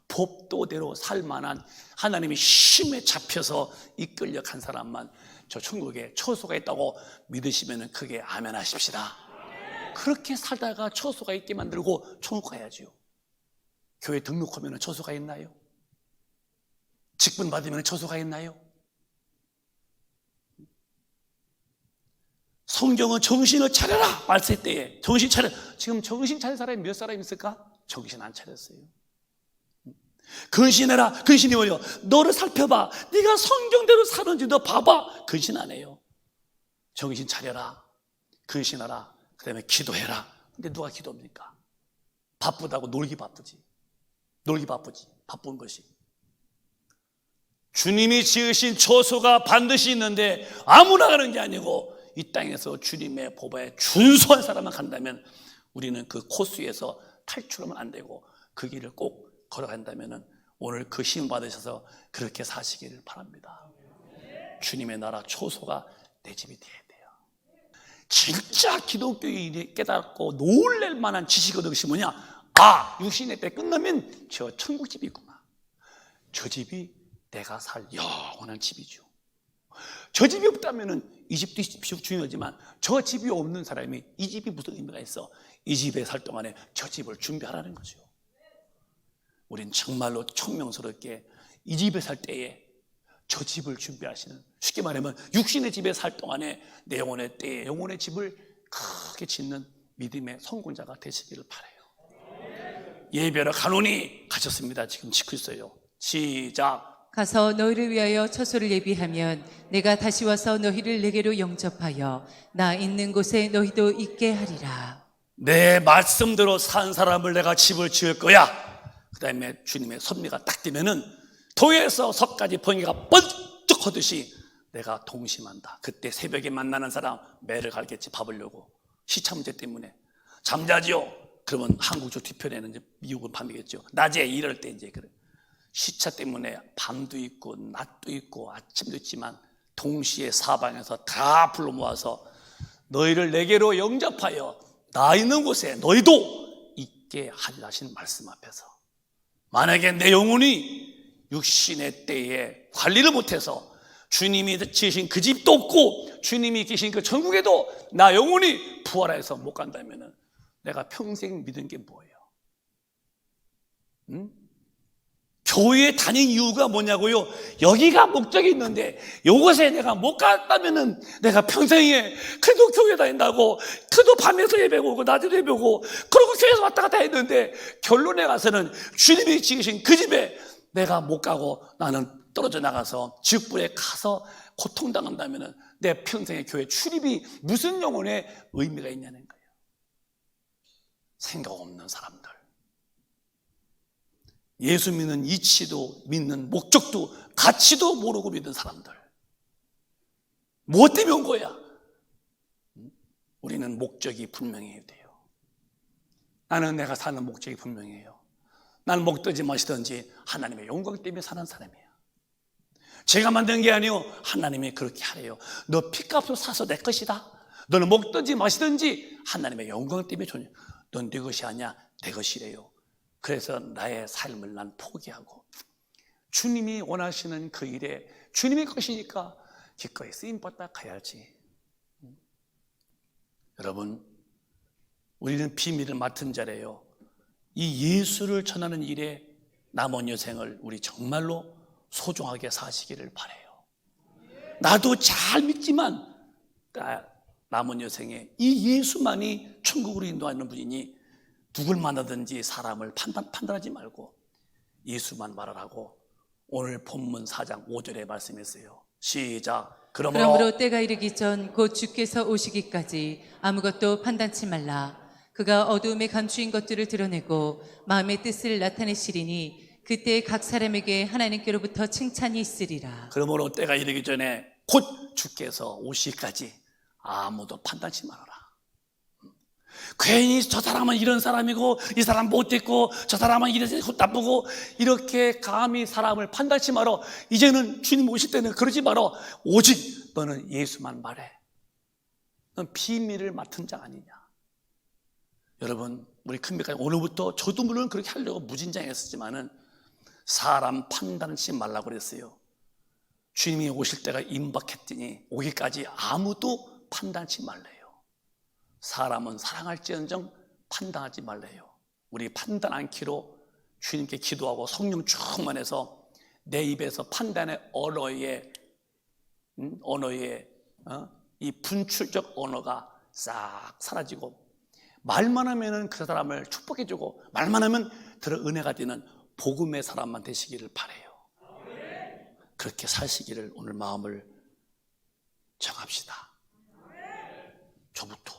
법도대로 살만한 하나님의 힘에 잡혀서 이끌려 간 사람만 저 천국에 처소가 있다고 믿으시면 크게 아멘 하십시다. 그렇게 살다가 처소가 있게 만들고 천국 가야지요. 교회 등록하면 처소가 있나요? 직분 받으면 처소가 있나요? 성경은 정신을 차려라 말씀 때에 정신 차려. 지금 정신 차린 사람이 몇 사람 있을까? 정신 안 차렸어요. 근신해라. 근신이 뭐예요? 너를 살펴봐. 네가 성경대로 사는지 너 봐봐. 근신 안 해요. 정신 차려라. 근신하라. 그 다음에 기도해라. 근데 누가 기도합니까? 바쁘다고 놀기 바쁘지. 바쁜 것이. 주님이 지으신 처소가 반드시 있는데 아무나 가는 게 아니고 이 땅에서 주님의 보배에 준수한 사람만 간다면 우리는 그 코스에서 탈출하면 안 되고 그 길을 꼭 걸어간다면 오늘 그 힘 받으셔서 그렇게 사시기를 바랍니다. 주님의 나라 초소가 내 집이 돼야 돼요. 진짜 기독교인이 깨닫고 놀랄 만한 지식을 얻으시 뭐냐? 아, 육신의 때 끝나면 저 천국집이 있구나. 저 집이 내가 살 영원한 집이죠. 저 집이 없다면 이 집도 중요하지만 저 집이 없는 사람이 이 집이 무슨 의미가 있어? 이 집에 살 동안에 저 집을 준비하라는 거죠. 우린 정말로 청명스럽게 이 집에 살 때에 저 집을 준비하시는, 쉽게 말하면 육신의 집에 살 동안에 내 영혼의 때에 영혼의 집을 크게 짓는 믿음의 성공자가 되시기를 바라요. 예배를 가노니 가셨습니다. 지금 짓고 있어요. 시작. 가서 너희를 위하여 처소를 예비하면 내가 다시 와서 너희를 내게로 영접하여 나 있는 곳에 너희도 있게 하리라. 내 말씀대로 산 사람을 내가 집을 지을 거야. 그 다음에 주님의 섭리가 딱 되면은 도에서 석까지 번개가 번쩍 하듯이 내가 동심한다. 그때 새벽에 만나는 사람 매를 갈겠지. 밥을려고 시차 문제 때문에 잠자지요. 그러면 한국 저 뒤편에는 이제 미국은 밤이겠죠. 낮에 이럴 때 이제 그래. 시차 때문에 밤도 있고 낮도 있고 아침도 있지만 동시에 사방에서 다 불러 모아서 너희를 내게로 영접하여 나 있는 곳에 너희도 있게 하리라 하신 말씀 앞에서, 만약에 내 영혼이 육신의 때에 관리를 못해서 주님이 지으신 그 집도 없고 주님이 계신 그 천국에도 나 영혼이 부활해서 못 간다면 내가 평생 믿은 게 뭐예요? 응? 교회에 다닌 이유가 뭐냐고요? 여기가 목적이 있는데 이곳에 내가 못 갔다면은 내가 평생에 그래도 교회 다닌다고, 그래도 밤에서 예배고 오고 낮에도 예배고 그러고 교회에서 왔다 갔다 했는데 결론에 가서는 주님이 지으신 그 집에 내가 못 가고 나는 떨어져 나가서 지옥불에 가서 고통당한다면은 내 평생의 교회 출입이 무슨 영혼의 의미가 있냐는 거예요. 생각 없는 사람들, 예수 믿는 이치도 믿는 목적도 가치도 모르고 믿는 사람들, 무엇 때문에 온 거야? 우리는 목적이 분명해야 돼요. 나는 내가 사는 목적이 분명해요. 나는 먹든지 마시든지 하나님의 영광 때문에 사는 사람이야. 제가 만든 게 아니요, 하나님이 그렇게 하래요. 너 핏값으로 사서 내 것이다. 너는 먹든지 마시든지 하나님의 영광 때문에 존재. 넌 네 것이 아니야, 내 것이래요. 그래서 나의 삶을 난 포기하고 주님이 원하시는 그 일에 주님의 것이니까 기꺼이 쓰임받다 가야지. 여러분, 우리는 비밀을 맡은 자래요. 이 예수를 전하는 일에 남은 여생을 우리 정말로 소중하게 사시기를 바라요. 나도 잘 믿지만 남은 여생에 이 예수만이 천국으로 인도하는 분이니 누굴 만나든지 사람을 판단하지 말고 예수만 말하라고 오늘 본문 4장 5절에 말씀했어요. 시작. 그러므로 때가 이르기 전 곧 주께서 오시기까지 아무것도 판단치 말라. 그가 어두움에 감추인 것들을 드러내고 마음의 뜻을 나타내시리니 그때 각 사람에게 하나님께로부터 칭찬이 있으리라. 그러므로 때가 이르기 전에 곧 주께서 오시기까지 아무도 판단치 말아라. 괜히 저 사람은 이런 사람이고 이 사람 못됐고 저 사람은 이래서 나쁘고 이렇게 감히 사람을 판단치 말어. 이제는 주님 오실 때는 그러지 말어. 오직 너는 예수만 말해. 넌 비밀을 맡은 자 아니냐. 여러분, 우리 큰별까지 오늘부터 저도 물론 그렇게 하려고 무진장했었지만은 사람 판단치 말라고 그랬어요. 주님이 오실 때가 임박했더니 오기까지 아무도 판단치 말래요. 사람은 사랑할지언정 판단하지 말래요. 우리 판단 않기로 주님께 기도하고 성령 충만해서 내 입에서 판단의 언어의 이 분출적 언어가 싹 사라지고 말만 하면은 그 사람을 축복해주고 말만 하면 들어 은혜가 되는 복음의 사람만 되시기를 바라요. 그렇게 사시기를 오늘 마음을 정합시다. 저부터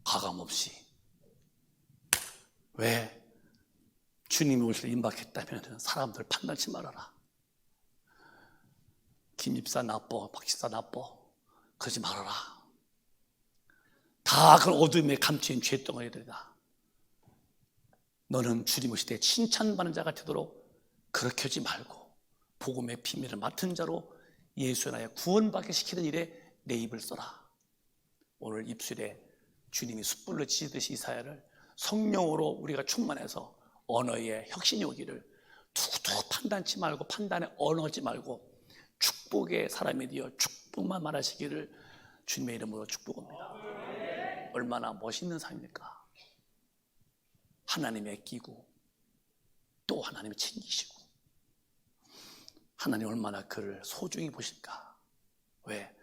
가감없이. 왜? 주님이 오실 때 임박했다면 사람들 판단치 말아라. 김 집사 나빠, 박 집사 나빠, 그러지 말아라. 다 그런 어둠에 감추인 죄덩어리들이다. 너는 주님 오실 때 칭찬받는 자가 되도록 그렇게 하지 말고 복음의 비밀을 맡은 자로 예수의 나의 구원받게 시키는 일에 내 입을 써라. 오늘 입술에 주님이 숯불로 지지듯이 이사야를 성령으로 우리가 충만해서 언어의 혁신이 오기를 누구도 판단치 말고 판단에 언어지 말고 축복의 사람이 되어 축복만 말하시기를 주님의 이름으로 축복합니다. 얼마나 멋있는 삶입니까? 하나님의 끼고 또 하나님이 챙기시고 하나님 얼마나 그를 소중히 보실까? 왜?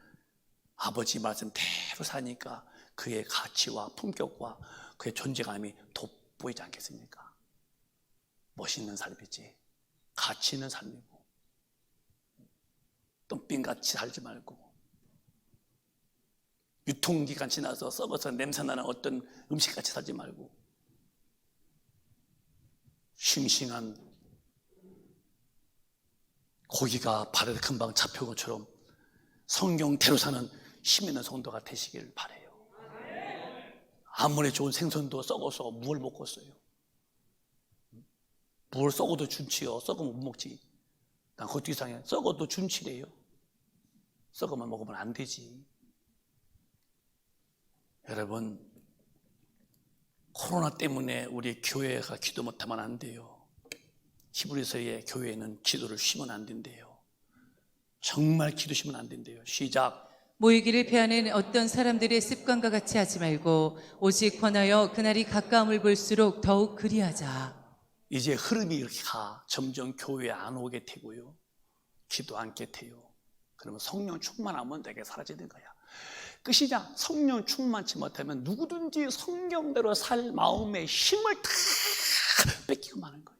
아버지 말씀대로 사니까 그의 가치와 품격과 그의 존재감이 돋보이지 않겠습니까? 멋있는 삶이지, 가치 있는 삶이고 똥빈같이 살지 말고 유통기간 지나서 썩어서 냄새나는 어떤 음식같이 살지 말고 싱싱한 고기가 발에 금방 잡혀온 것처럼 성경대로 사는 힘 있는 성도가 되시길 바라요. 아무리 좋은 생선도 썩어서 무를 먹었어요. 무를 썩어도 준치요. 썩으면 못 먹지. 난 그것도 이상해. 썩어도 준치래요. 썩으면 먹으면 안 되지. 여러분, 코로나 때문에 우리 교회가 기도 못하면 안 돼요. 히브리서의 교회는 기도를 쉬면 안 된대요. 정말 기도 쉬면 안 된대요. 시작. 모이기를 피하는 어떤 사람들의 습관과 같이 하지 말고 오직 권하여 그날이 가까움을 볼수록 더욱 그리하자. 이제 흐름이 이렇게 가. 점점 교회에 안 오게 되고요. 기도 않게 돼요. 그러면 성령 충만하면 내게 사라지는 거야. 끝이냐? 성령 충만치 못하면 누구든지 성경대로 살 마음의 힘을 다 뺏기고 마는 거예요.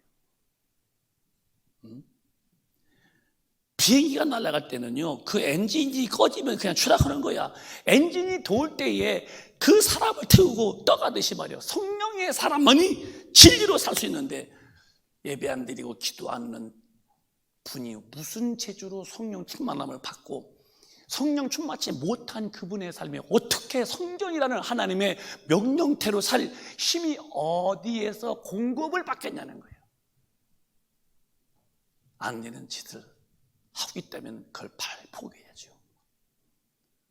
비행기가 날아갈 때는요, 그 엔진이 꺼지면 그냥 추락하는 거야. 엔진이 도울 때에 그 사람을 태우고 떠가듯이 말이야. 성령의 사람만이 진리로 살 수 있는데 예배 안 드리고 기도 않는 분이 무슨 재주로 성령 충만함을 받고 성령 충만치 못한 그분의 삶에 어떻게 성전이라는 하나님의 명령대로 살 힘이 어디에서 공급을 받겠냐는 거예요. 안 되는 짓을 하고 있다면 그걸 포기해야죠.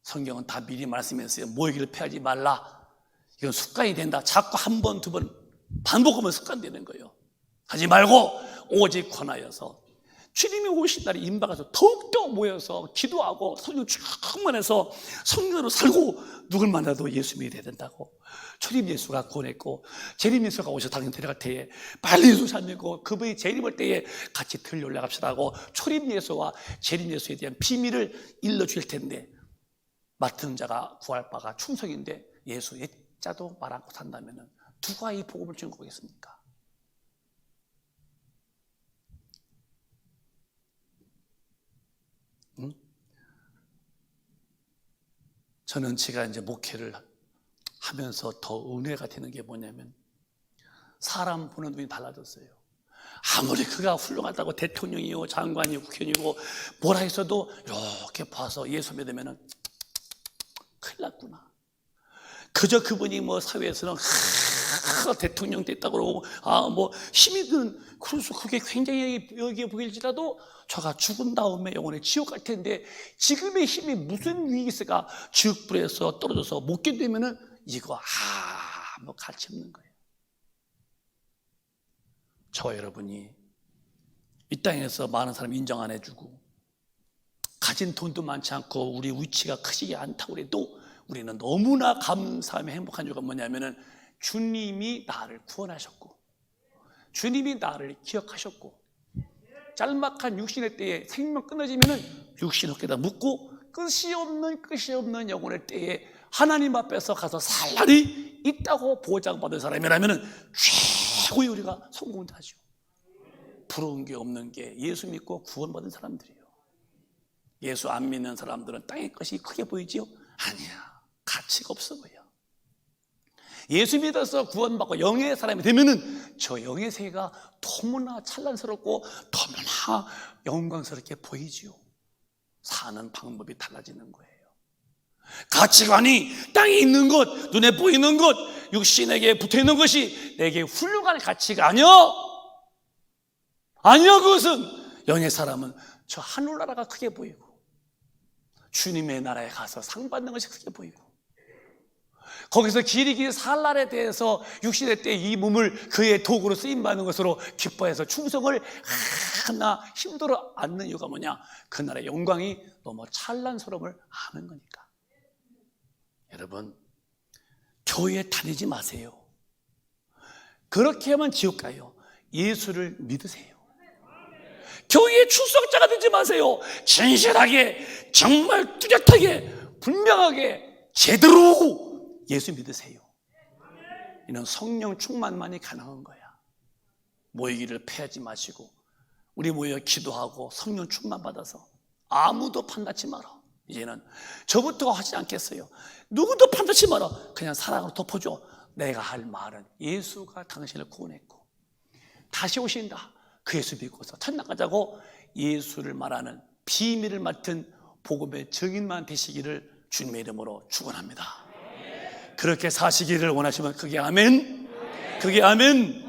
성경은 다 미리 말씀했어요. 모이기를 피하지 말라. 이건 습관이 된다. 자꾸 한 번, 두 번 반복하면 습관되는 거예요. 하지 말고 오직 권하여서 주님이 오신 날이 임박해서 더욱더 모여서 기도하고 성령 충만해서 성령으로 살고 누굴 만나도 예수 믿어야 된다고. 초림 예수가 구원했고 재림 예수가 오셔서 당연 데려갈 때에 빨리 예수 찾고 그분이 재림할 때에 같이 들려 올라갑시다 하고 초림 예수와 재림 예수에 대한 비밀을 일러줄 텐데 맡은 자가 구할 바가 충성인데 예수 옛자도 말 않고 산다면 누가 이 복음을 증거하겠습니까? 저는 제가 이제 목회를 하면서 더 은혜가 되는 게 뭐냐면 사람 보는 눈이 달라졌어요. 아무리 그가 훌륭하다고 대통령이고 장관이고 국회의원이고 뭐라 했어도 이렇게 봐서 예수 믿으면 큰일 났구나. 그저 그분이 뭐 사회에서는 대통령 됐다고 그러고 뭐 힘이 드는 그래서 그게 굉장히 여기에 보일지라도 저가 죽은 다음에 영원히 지옥 갈 텐데 지금의 힘이 무슨 위기 있을까? 지옥불에서 떨어져서 못 견디면은 이거 뭐 가치 없는 거예요. 저와 여러분이 이 땅에서 많은 사람 인정 안 해주고 가진 돈도 많지 않고 우리 위치가 크지 않다고 해도 우리는 너무나 감사하며 행복한 이유가 뭐냐면은 주님이 나를 구원하셨고 주님이 나를 기억하셨고 짤막한 육신의 때에 생명 끊어지면은 육신 어깨다 묻고 끝이 없는 영혼의 때에 하나님 앞에서 가서 살 날이 있다고 보장받은 사람이라면은 최고의 우리가 성공자죠. 부러운 게 없는 게 예수 믿고 구원받은 사람들이에요. 예수 안 믿는 사람들은 땅의 것이 크게 보이지요? 아니야. 가치가 없어 보여. 예수 믿어서 구원받고 영의 사람이 되면은 저 영의 세계가 너무나 찬란스럽고 너무나 영광스럽게 보이지요. 사는 방법이 달라지는 거예요. 가치관이 땅에 있는 것, 눈에 보이는 것, 육신에게 붙어있는 것이 내게 훌륭한 가치가 아니야. 아니야. 그것은 영의 사람은 저 하늘나라가 크게 보이고 주님의 나라에 가서 상 받는 것이 크게 보이고 거기서 길이 살 날에 대해서 육신의 때 이 몸을 그의 도구로 쓰임받는 것으로 기뻐해서 충성을 하나 힘들어 않는 이유가 뭐냐? 그 나라의 영광이 너무 찬란스러움을 아는 거니까. 여러분, 교회에 다니지 마세요. 그렇게 하면 지옥 가요. 예수를 믿으세요. 교회의 출석자가 되지 마세요. 진실하게, 정말 뚜렷하게, 분명하게, 제대로 예수 믿으세요. 이는 성령 충만만이 가능한 거야. 모이기를 패하지 마시고 우리 모여 기도하고 성령 충만 받아서 아무도 판단치 마라. 이제는 저부터 하지 않겠어요. 누구도 판단치 마라. 그냥 사랑으로 덮어줘. 내가 할 말은 예수가 당신을 구원했고 다시 오신다. 그 예수 믿고서 천당 가자고 예수를 말하는 비밀을 맡은 복음의 증인만 되시기를 주님의 이름으로 축원합니다. 그렇게 사시기를 원하시면 그게 아멘. 그게 아멘.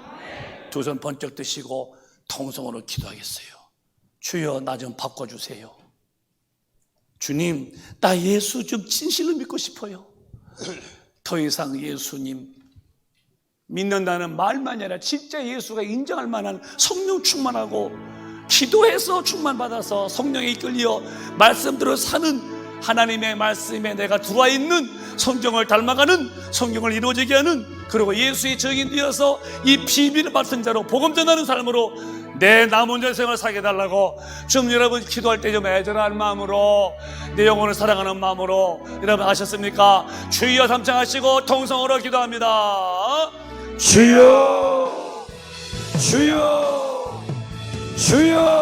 두 손 번쩍 드시고 통성으로 기도하겠어요. 주여, 나 좀 바꿔주세요. 주님, 나 예수 좀 진실로 믿고 싶어요. 더 이상 예수님 믿는다는 말만이 아니라 진짜 예수가 인정할 만한 성령 충만하고 기도해서 충만받아서 성령에 이끌려 말씀대로 사는 하나님의 말씀에 내가 들어와 있는 성경을 닮아가는 성경을 이루어지게 하는 그리고 예수의 증인되어서 이 비밀을 맡은 자로 복음 전하는 삶으로 내 남은 인생을 살게 해달라고 좀 여러분 기도할 때 좀 애절한 마음으로 내 영혼을 사랑하는 마음으로 여러분 아셨습니까? 주여 삼창하시고 통성으로 기도합니다. 주여 주여 주여